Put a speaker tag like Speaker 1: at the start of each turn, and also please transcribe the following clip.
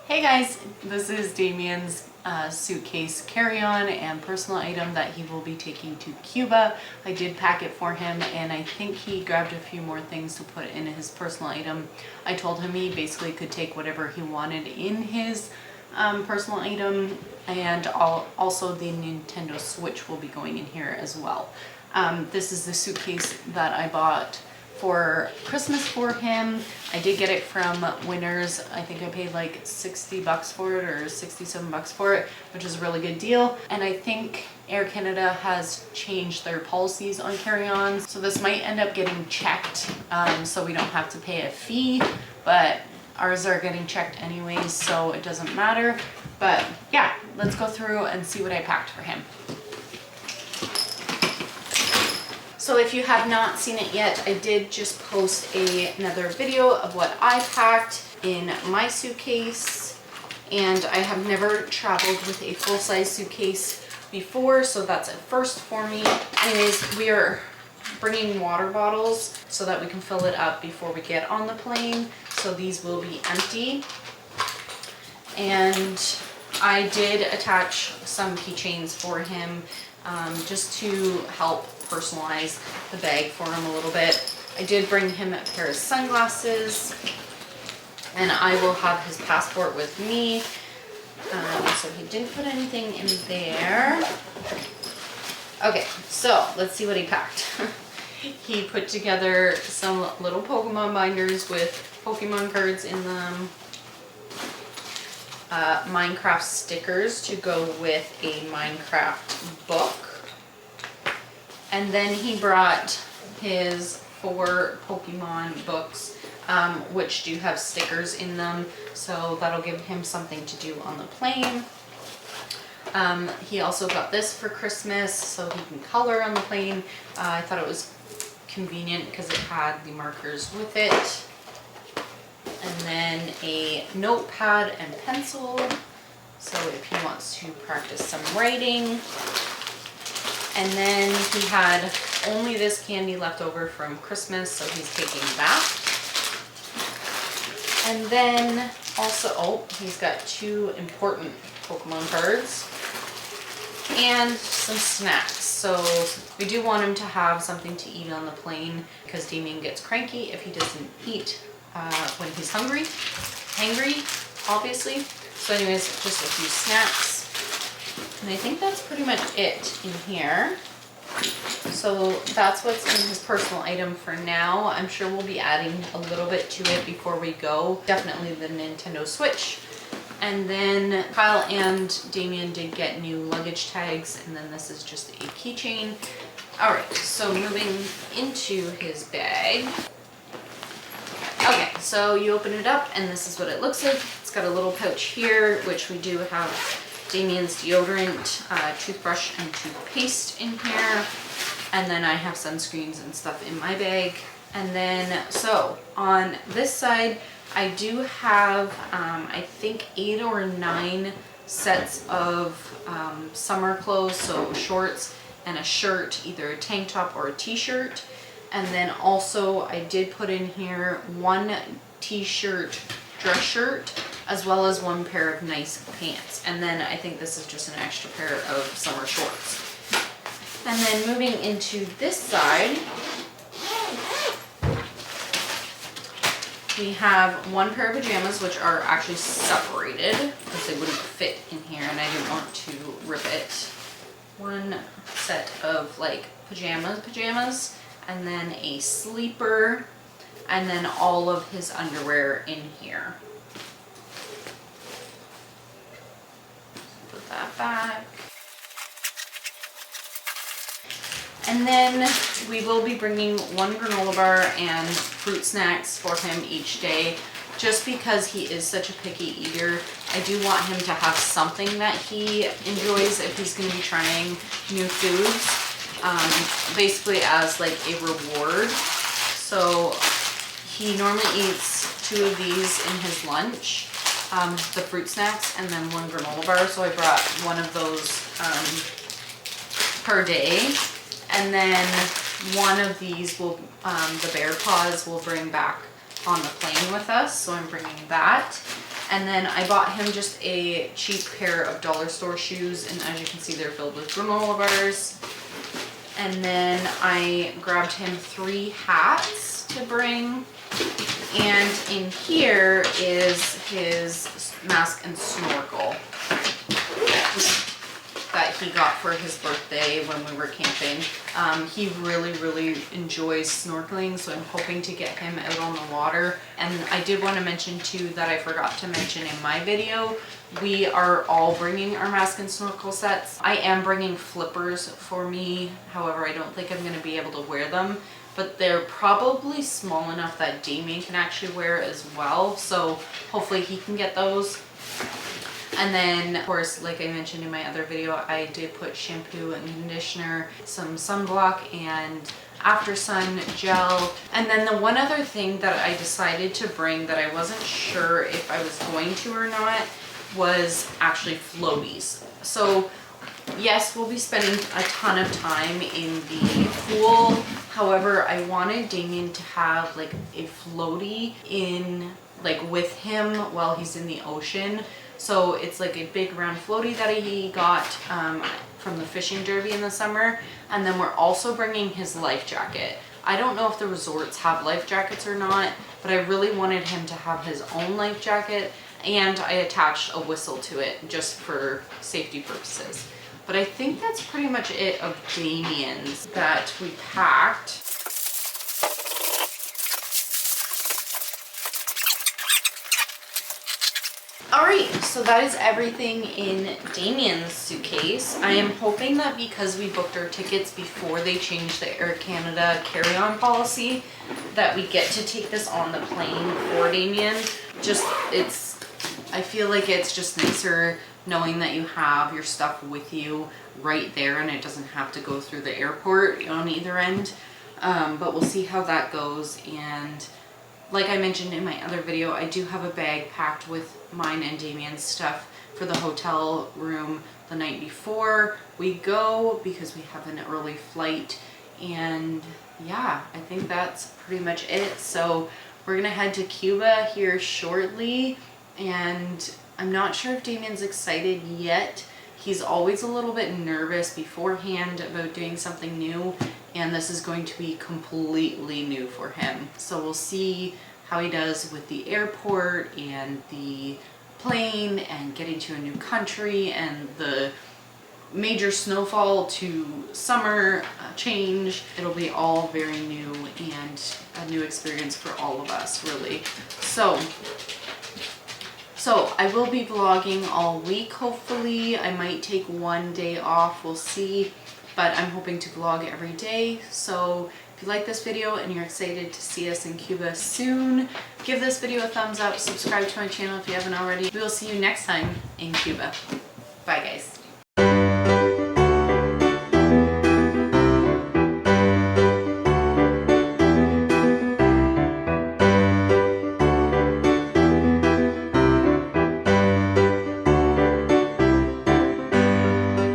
Speaker 1: Hey guys, this is Damien's suitcase carry-on and personal item that he will be taking to Cuba. I did pack it for him and I think he grabbed a few more things to put in his personal item. I told him he basically could take whatever he wanted in his personal item, and also the Nintendo Switch will be going in here as well. This is the suitcase that I bought for Christmas for him. I did get it from Winners. I think I paid like 60 bucks for it or 67 bucks for it, which is a really good deal. And I think Air Canada has changed their policies on carry-ons, so this might end up getting checked, so we don't have to pay a fee, but ours are getting checked anyways, so it doesn't matter. But yeah, let's go through and see what I packed for him. So if you have not seen it yet, I did just post another video of what I packed in my suitcase, and I have never traveled with a full-size suitcase before, so that's a first for me. Anyways, we are bringing water bottles so that we can fill it up before we get on the plane, so these will be empty. And I did attach some keychains for him just to help personalize the bag for him a little bit. I did bring him a pair of sunglasses, and I will have his passport with me. So he didn't put anything in there. Okay, so let's see what he packed. He put together some little Pokemon binders with Pokemon cards in them, Minecraft stickers to go with a Minecraft book. And then he brought his 4 Pokemon books, which do have stickers in them, so that'll give him something to do on the plane. He also got this for Christmas, so he can color on the plane. I thought it was convenient because it had the markers with it. And then a notepad and pencil, so if he wants to practice some writing. And then he had only this candy left over from Christmas, so he's taking that. And then also, oh, he's got 2 important Pokemon cards and some snacks. So we do want him to have something to eat on the plane, because Damien gets cranky if he doesn't eat when he's hangry, obviously. So anyways, just a few snacks. And I think that's pretty much it in here. So that's what's in his personal item for now. I'm sure we'll be adding a little bit to it before we go. Definitely the Nintendo Switch. And then Kyle and Damien did get new luggage tags, and then this is just a keychain. All right, so moving into his bag. Okay, so you open it up and this is what it looks like. It's got a little pouch here, which we do have Damien's deodorant, toothbrush, and toothpaste in here. And then I have sunscreens and stuff in my bag. And then, so on this side, I do have, I think 8 or 9 sets of summer clothes, so shorts and a shirt, either a tank top or a t-shirt. And then also I did put in here 1 t-shirt, dress shirt, as well as 1 pair of nice pants. And then I think this is just an extra pair of summer shorts. And then moving into this side, we have 1 pair of pajamas, which are actually separated because they wouldn't fit in here and I didn't want to rip it. 1 set of like pajamas, and then a sleeper, and then all of his underwear in here. Put that back. And then we will be bringing 1 granola bar and fruit snacks for him each day, just because he is such a picky eater. I do want him to have something that he enjoys if he's going to be trying new foods, basically as like a reward. So he normally eats 2 of these in his lunch, the fruit snacks, and then 1 granola bar. So I brought 1 of those per day. And then 1 of these will, the bear paws, will bring back on the plane with us. So I'm bringing that. And then I bought him just a cheap pair of dollar store shoes, and as you can see, they're filled with granola bars. And then I grabbed him 3 hats to bring. And in here is his mask and snorkel that he got for his birthday when we were camping. He really enjoys snorkeling, so I'm hoping to get him out on the water. And I did want to mention too that I forgot to mention in my video, we are all bringing our mask and snorkel sets. I am bringing flippers for me, however I don't think I'm going to be able to wear them, but they're probably small enough that Damien can actually wear as well, so hopefully he can get those. And then, of course, like I mentioned in my other video, I did put shampoo and conditioner, some sunblock, and after sun gel. And then the one other thing that I decided to bring that I wasn't sure if I was going to or not was actually floaties. So yes, we'll be spending a ton of time in the pool. However, I wanted Damien to have like a floaty in, like, with him while he's in the ocean. So it's like a big round floaty that he got from the fishing derby in the summer. And then we're also bringing his life jacket. I don't know if the resorts have life jackets or not, but I really wanted him to have his own life jacket, and I attached a whistle to it just for safety purposes. But I think that's pretty much it of Damien's that we packed. Alright, so that is everything in Damien's suitcase. I am hoping that because we booked our tickets before they changed the Air Canada carry-on policy, that we get to take this on the plane for Damien. I feel like it's just nicer knowing that you have your stuff with you right there and it doesn't have to go through the airport on either end. But we'll see how that goes. And like I mentioned in my other video, I do have a bag packed with mine and Damien's stuff for the hotel room the night before we go because we have an early flight. And yeah, I think that's pretty much it. So we're gonna head to Cuba here shortly, and I'm not sure if Damien's excited yet. He's always a little bit nervous beforehand about doing something new, and this is going to be completely new for him. So we'll see how he does with the airport and the plane and getting to a new country and the major snowfall to summer change. It'll be all very new and a new experience for all of us, really. So I will be vlogging all week, hopefully. I might take one day off, we'll see, but I'm hoping to vlog every day. So if you like this video and you're excited to see us in Cuba soon, give this video a thumbs up, subscribe to my channel if you haven't already. We will see you next time in Cuba. Bye guys.